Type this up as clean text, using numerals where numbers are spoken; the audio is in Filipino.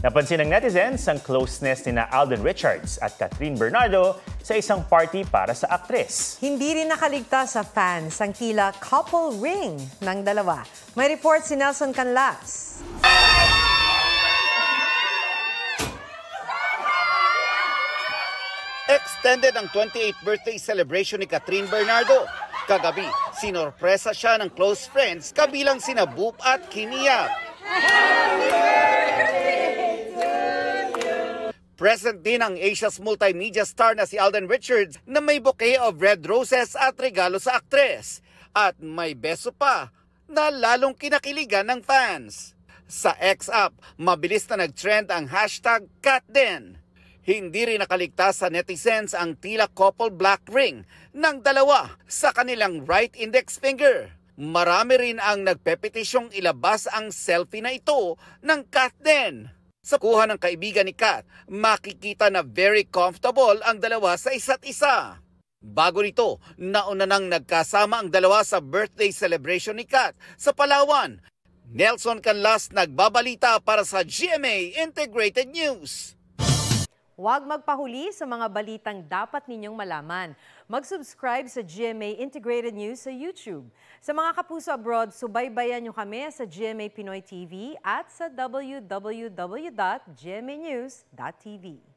Napansin ng netizens ang closeness ni Alden Richards at Catherine Bernardo sa isang party para sa aktres. Hindi rin nakaligtas sa fans ang tila couple ring ng dalawa. May report si Nelson Canlas. Extended ang 28th birthday celebration ni Catherine Bernardo. Kagabi, sinorpresa siya ng close friends kabilang sina Boop at Kiniya. Present din ang Asia's multimedia star na si Alden Richards na may bouquet of red roses at regalo sa aktres. At may beso pa na lalong kinakiligan ng fans. Sa X-App, mabilis na nag-trend ang hashtag #CatDen. Hindi rin nakaligtas sa netizens ang tila couple black ring ng dalawa sa kanilang right index finger. Marami rin ang nagpepetisyong ilabas ang selfie na ito ng #CatDen. Sa kuha ng kaibigan ni Kat, makikita na very comfortable ang dalawa sa isa't isa. Bago nito, nauna nang nagkasama ang dalawa sa birthday celebration ni Kat sa Palawan. Nelson Canlas nagbabalita para sa GMA Integrated News. Huwag magpahuli sa mga balitang dapat ninyong malaman. Mag-subscribe sa GMA Integrated News sa YouTube. Sa mga kapuso abroad, subaybayan nyo kami sa GMA Pinoy TV at sa www.gmanews.tv.